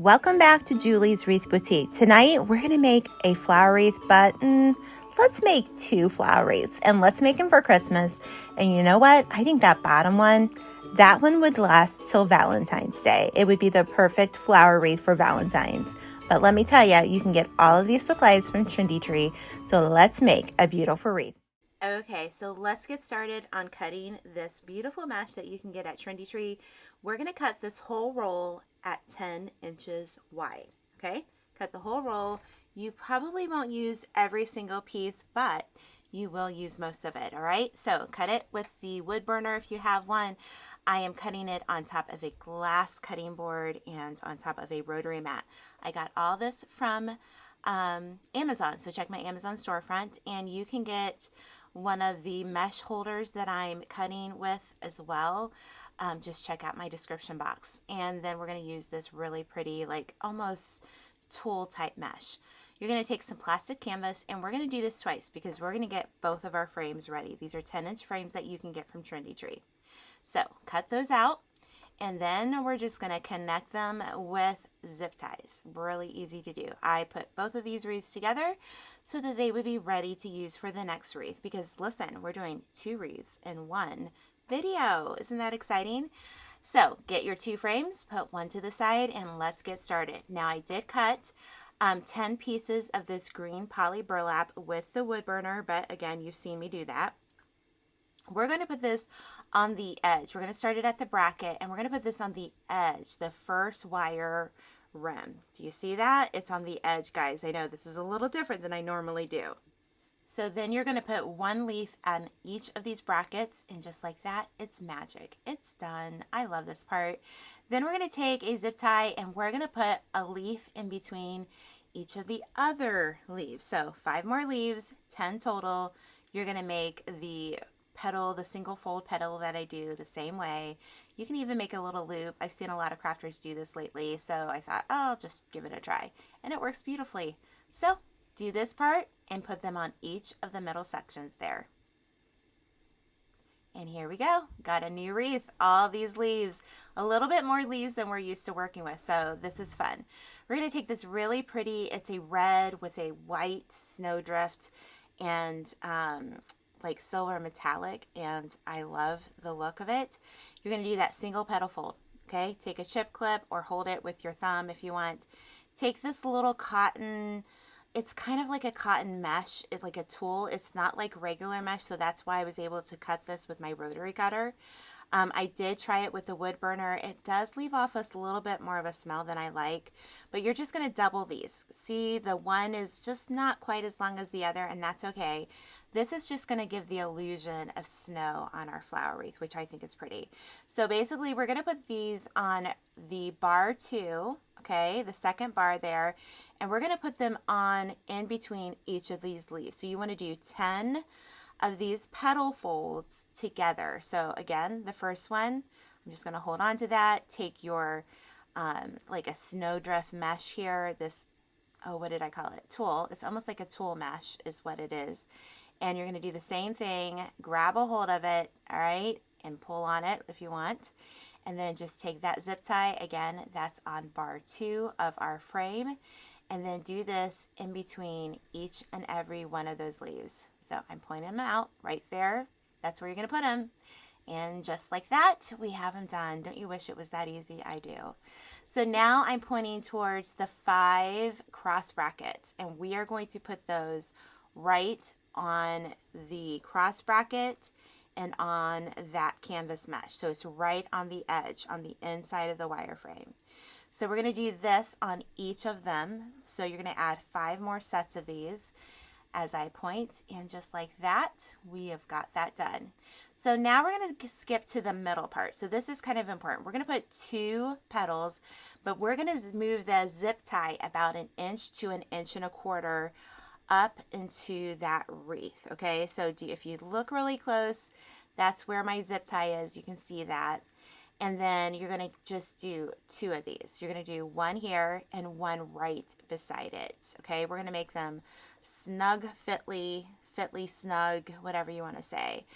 Welcome back to Julie's Wreath Boutique. Tonight we're going to make a flower wreath, but let's make 2 flower wreaths and let's make them for Christmas. And you know what? I think that bottom one, that one would last till Valentine's Day. It would be the perfect flower wreath for Valentine's. But let me tell you, you can get all of these supplies from Trendy Tree. So let's make a beautiful wreath. Okay, so let's get started on cutting this beautiful mesh that you can get at Trendy Tree. We're going to cut this whole roll at 10 inches wide, okay? Cut the whole roll. You probably won't use every single piece, but you will use most of it, all right? So cut it with the wood burner if you have one. I am cutting it on top of a glass cutting board and on top of a rotary mat. I got all this from Amazon, so check my Amazon storefront, and you can get one of the mesh holders that I'm cutting with as well. Just check out my description box. And then we're going to use this really pretty, like almost tulle type mesh. You're going to take some plastic canvas, and we're going to do this twice because we're going to get both of our frames ready. These are 10-inch frames that you can get from Trendy Tree. So cut those out, and then we're just going to connect them with zip ties. Really easy to do. I put both of these wreaths together so that they would be ready to use for the next wreath, because listen, we're doing 2 wreaths in one video. Isn't that exciting? So get your 2 frames, put one to the side, and let's get started. Now I did cut 10 pieces of this green poly burlap with the wood burner, but again, you've seen me do that. We're going to put this on the edge. We're going to start it at the bracket, and we're going to put this on the edge, the first wire rim. Do you see that? It's on the edge, guys. I know this is a little different than I normally do. So then you're going to put 1 leaf on each of these brackets, and just like that, it's magic. It's done. I love this part. Then we're going to take a zip tie, and we're going to put a leaf in between each of the other leaves. So 5 more leaves, 10 total. You're going to make the petal, the single fold petal that I do the same way. You can even make a little loop. I've seen a lot of crafters do this lately, so I thought, oh, I'll just give it a try. And it works beautifully. So do this part and put them on each of the middle sections there. And here we go. Got a new wreath. All these leaves. A little bit more leaves than we're used to working with, so this is fun. We're going to take this really pretty, it's a red with a white snowdrift and like silver metallic, and I love the look of it. You're going to do that single petal fold, okay? Take a chip clip or hold it with your thumb if you want. Take this little cotton, it's kind of like a cotton mesh, it's like a tulle. It's not like regular mesh, so that's why I was able to cut this with my rotary cutter. I did try it with the wood burner. It does leave off a little bit more of a smell than I like, but you're just going to double these. See, the one is just not quite as long as the other, and that's okay. This is just going to give the illusion of snow on our flower wreath, which I think is pretty. So basically, we're going to put these on the bar 2, okay, the second bar there, and we're going to put them on in between each of these leaves. So you want to do 10 of these petal folds together. So again, the first one, I'm just going to hold on to that. Take your, like a snowdrift mesh here, this, oh, what did I call it? Tulle. It's almost like a tulle mesh is what it is. And you're going to do the same thing, grab a hold of it, all right, and pull on it if you want. And then just take that zip tie, again, that's on bar 2 of our frame. And then do this in between each and every one of those leaves. So I'm pointing them out right there. That's where you're going to put them. And just like that, we have them done. Don't you wish it was that easy? I do. So now I'm pointing towards the 5 cross brackets, and we are going to put those right on the cross bracket and on that canvas mesh. So it's right on the edge, on the inside of the wireframe. So we're going to do this on each of them. So you're going to add 5 more sets of these as I point, and just like that, we have got that done. So now we're going to skip to the middle part. So this is kind of important. We're going to put 2 petals, but we're going to move the zip tie about 1 inch to 1.25 inches up into that wreath, okay? So if you look really close, that's where my zip tie is. You can see that. And then you're going to just do 2 of these. You're going to do 1 here and 1 right beside it, okay? We're going to make them snug, fitly snug, whatever you want to say.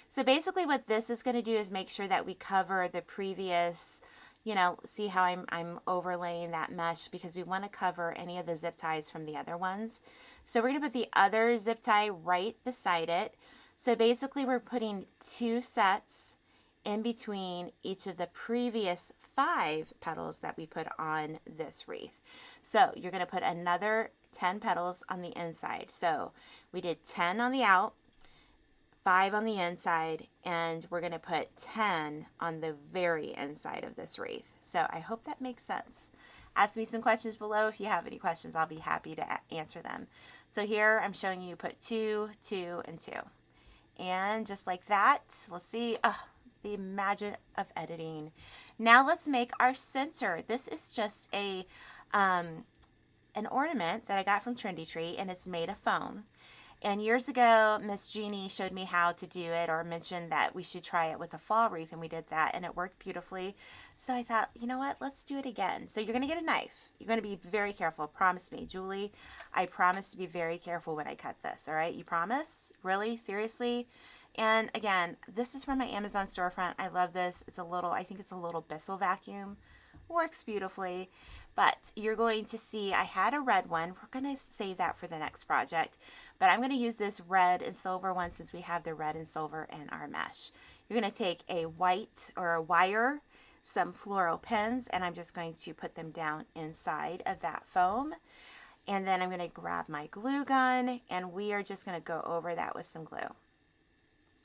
So basically what this is going to do is make sure that we cover the previous you know, see how I'm overlaying that mesh because we want to cover any of the zip ties from the other ones. So we're going to put the other zip tie right beside it. So basically we're putting 2 sets in between each of the previous 5 petals that we put on this wreath. So you're going to put another 10 petals on the inside. So we did 10 on the out, 5 on the inside, and we're going to put 10 on the very inside of this wreath. So I hope that makes sense. Ask me some questions below. If you have any questions, I'll be happy to answer them. So here I'm showing you put 2, 2, and 2. And just like that, let's see, the magic of editing. Now let's make our center. This is just an ornament that I got from Trendy Tree, and it's made of foam. And years ago, Miss Jeannie showed me how to do it, or mentioned that we should try it with a fall wreath, and we did that, and it worked beautifully. So I thought, you know what, let's do it again. So you're going to get a knife. You're going to be very careful. Promise me, Julie, I promise to be very careful when I cut this, all right? You promise? Really? Seriously? And again, this is from my Amazon storefront. I love this. It's a little, I think it's a little Bissell vacuum. Works beautifully. But you're going to see, I had a red one. We're going to save that for the next project. But I'm going to use this red and silver one since we have the red and silver in our mesh. You're going to take a white or a wire, some floral pins, and I'm just going to put them down inside of that foam. And then I'm going to grab my glue gun, and we are just going to go over that with some glue.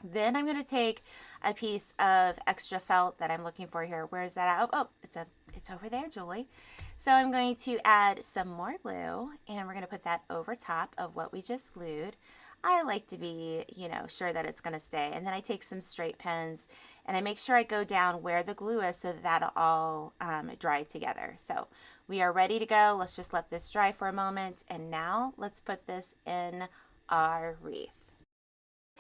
Then I'm going to take a piece of extra felt that I'm looking for here. Where is that at? Oh, it's over there, Julie. So I'm going to add some more glue, and we're going to put that over top of what we just glued. I like to be, you know, sure that it's going to stay. And then I take some straight pins, and I make sure I go down where the glue is so that that'll all dry together. So we are ready to go. Let's just let this dry for a moment, and now let's put this in our wreath.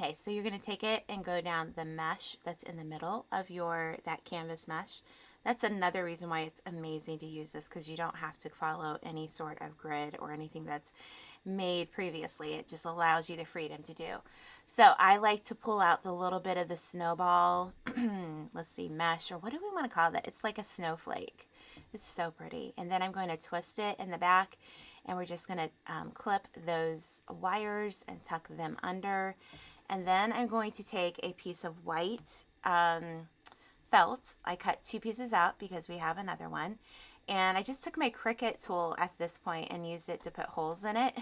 Okay, so you're going to take it and go down the mesh that's in the middle of that canvas mesh. That's another reason why it's amazing to use this, because you don't have to follow any sort of grid or anything that's made previously. It just allows you the freedom to do. So I like to pull out the little bit of the snowball, let's see, mesh, or what do we want to call that? It's like a snowflake. It's so pretty. And then I'm going to twist it in the back, and we're just going to clip those wires and tuck them under. And then I'm going to take a piece of white felt. I cut 2 pieces out because we have another one. And I just took my Cricut tool at this point and used it to put holes in it.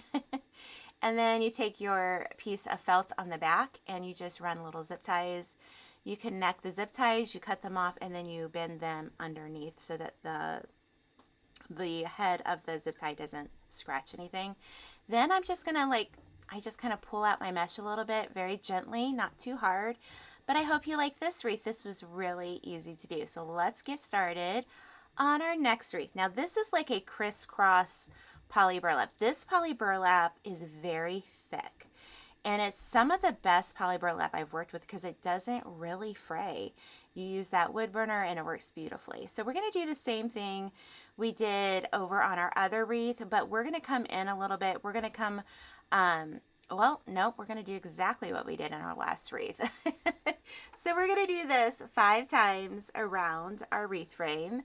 And then you take your piece of felt on the back and you just run little zip ties. You connect the zip ties, you cut them off, and then you bend them underneath so that the head of the zip tie doesn't scratch anything. Then I'm just going to I just kind of pull out my mesh a little bit, very gently, not too hard. But I hope you like this wreath. This was really easy to do. So let's get started on our next wreath. Now this is like a crisscross poly burlap. This poly burlap is very thick. And it's some of the best poly burlap I've worked with because it doesn't really fray. You use that wood burner and it works beautifully. So we're going to do the same thing we did over on our other wreath, but we're going to come in a little bit. We're going to come well, nope, we're going to do exactly what we did in our last wreath. So we're going to do this 5 times around our wreath frame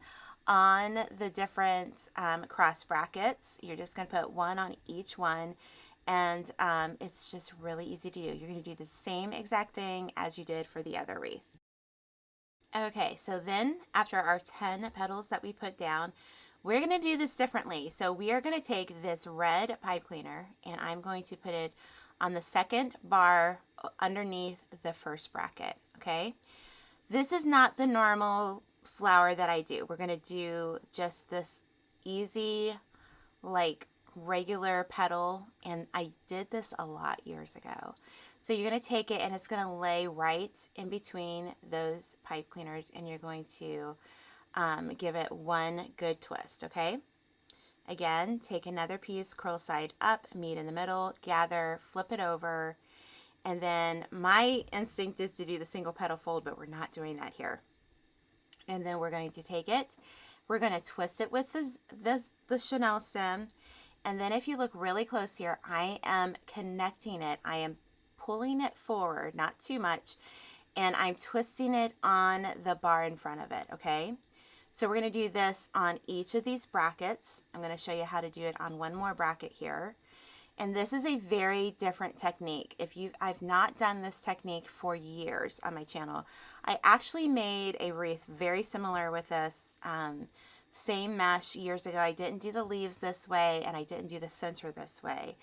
on the different cross brackets. You're just going to put 1 on each one, and it's just really easy to do. You're going to do the same exact thing as you did for the other wreath. Okay, so then after our 10 petals that we put down, we're going to do this differently. So we are going to take this red pipe cleaner, and I'm going to put it on the second bar underneath the first bracket, okay? This is not the normal flower that I do. We're going to do just this easy, like regular petal, and I did this a lot years ago. So you're going to take it, and it's going to lay right in between those pipe cleaners, and you're going to give it one good twist, okay? Again, take another piece, curl side up, meet in the middle, gather, flip it over, and then my instinct is to do the single petal fold, but we're not doing that here. And then we're going to take it, we're going to twist it with the chenille stem, and then if you look really close here, I am connecting it. I am pulling it forward, not too much, and I'm twisting it on the bar in front of it, okay? So we're going to do this on each of these brackets. I'm going to show you how to do it on one more bracket here. And this is a very different technique. I've not done this technique for years on my channel. I actually made a wreath very similar with this same mesh years ago. I didn't do the leaves this way, and I didn't do the center this way.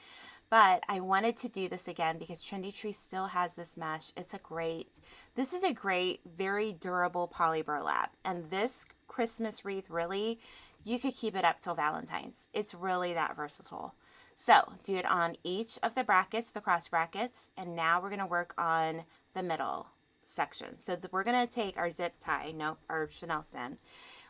But I wanted to do this again because Trendy Tree still has this mesh. This is a great, very durable poly burlap. And this Christmas wreath, really, you could keep it up till Valentine's. It's really that versatile. So do it on each of the brackets, the cross brackets, and now we're going to work on the middle section. So we're going to take our zip tie, our Chenille stem.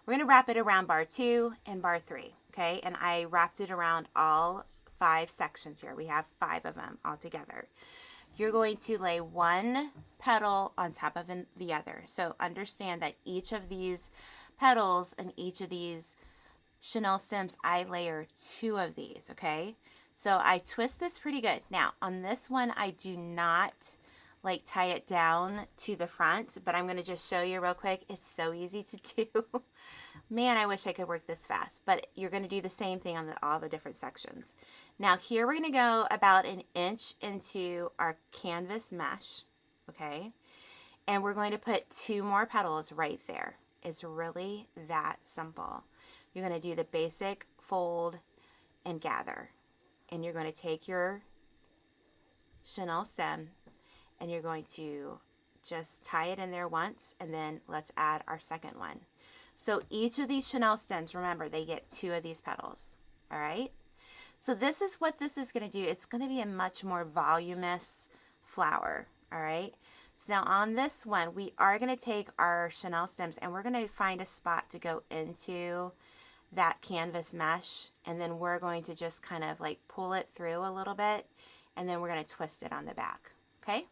We're going to wrap it around bar 2 and bar 3, okay? And I wrapped it around all 5 sections here. We have 5 of them all together. You're going to lay one petal on top of the other. So understand that each of these petals and each of these Chenille stems, I layer 2 of these, okay? So I twist this pretty good. Now, on this one, I do not like tie it down to the front, but I'm going to just show you real quick. It's so easy to do. Man, I wish I could work this fast, but you're going to do the same thing on all the different sections. Now here we're going to go about 1 inch into our canvas mesh, okay? And we're going to put 2 more petals right there. It's really that simple. You're going to do the basic fold and gather. And you're going to take your Chenille stem and you're going to just tie it in there once, and then let's add our second one. So each of these Chenille stems, remember, they get 2 of these petals, all right? So this is what this is going to do. It's going to be a much more voluminous flower, all right? So now on this one, we are going to take our Chenille stems and we're going to find a spot to go into that canvas mesh, and then we're going to just kind of like pull it through a little bit, and then we're going to twist it on the back, okay?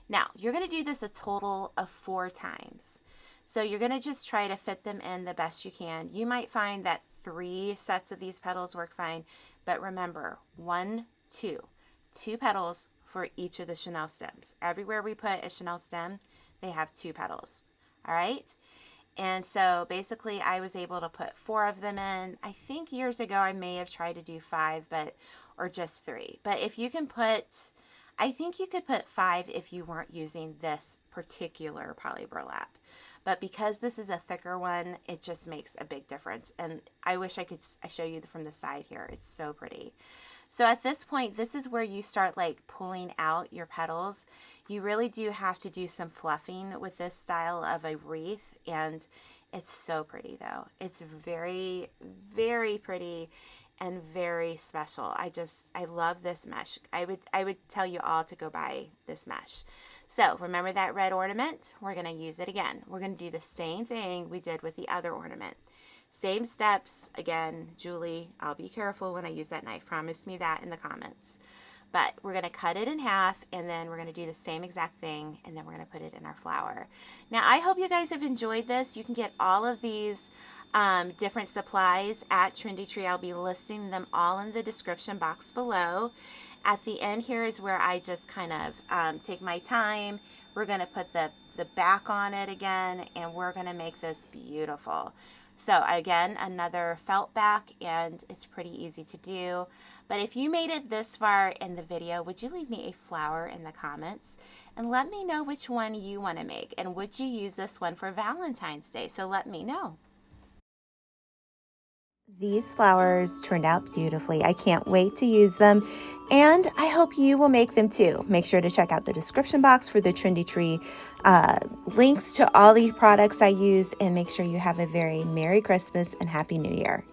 Now, you're going to do this a total of 4 times. So you're going to just try to fit them in the best you can. You might find that 3 sets of these petals work fine, but remember, 1, 2 petals for each of the Chenille stems. Everywhere we put a Chenille stem, they have 2 petals, all right? And so basically I was able to put 4 of them in. I think years ago I may have tried to do 5, or just 3. But if you can I think you could put 5 if you weren't using this particular poly burlap. But because this is a thicker one, it just makes a big difference. And I wish I could show you from the side here. It's so pretty. So at this point, this is where you start like pulling out your petals. You really do have to do some fluffing with this style of a wreath, and it's so pretty though. It's very, very pretty and very special. I love this mesh. I would tell you all to go buy this mesh. So remember that red ornament? We're going to use it again. We're going to do the same thing we did with the other ornament. Same steps. Again, Julie, I'll be careful when I use that knife. Promise me that in the comments. But we're going to cut it in half, and then we're going to do the same exact thing, and then we're going to put it in our flower. Now, I hope you guys have enjoyed this. You can get all of these different supplies at Trendy Tree. I'll be listing them all in the description box below. At the end here is where I just kind of take my time. We're going to put the back on it again, and we're going to make this beautiful. So again, another felt back, and it's pretty easy to do. But if you made it this far in the video, would you leave me a flower in the comments? And let me know which one you want to make. And would you use this one for Valentine's Day? So let me know. These flowers turned out beautifully. I can't wait to use them, and I hope you will make them too. Make sure to check out the description box for the Trendy Tree links to all these products I use, and make sure you have a very Merry Christmas and Happy New Year.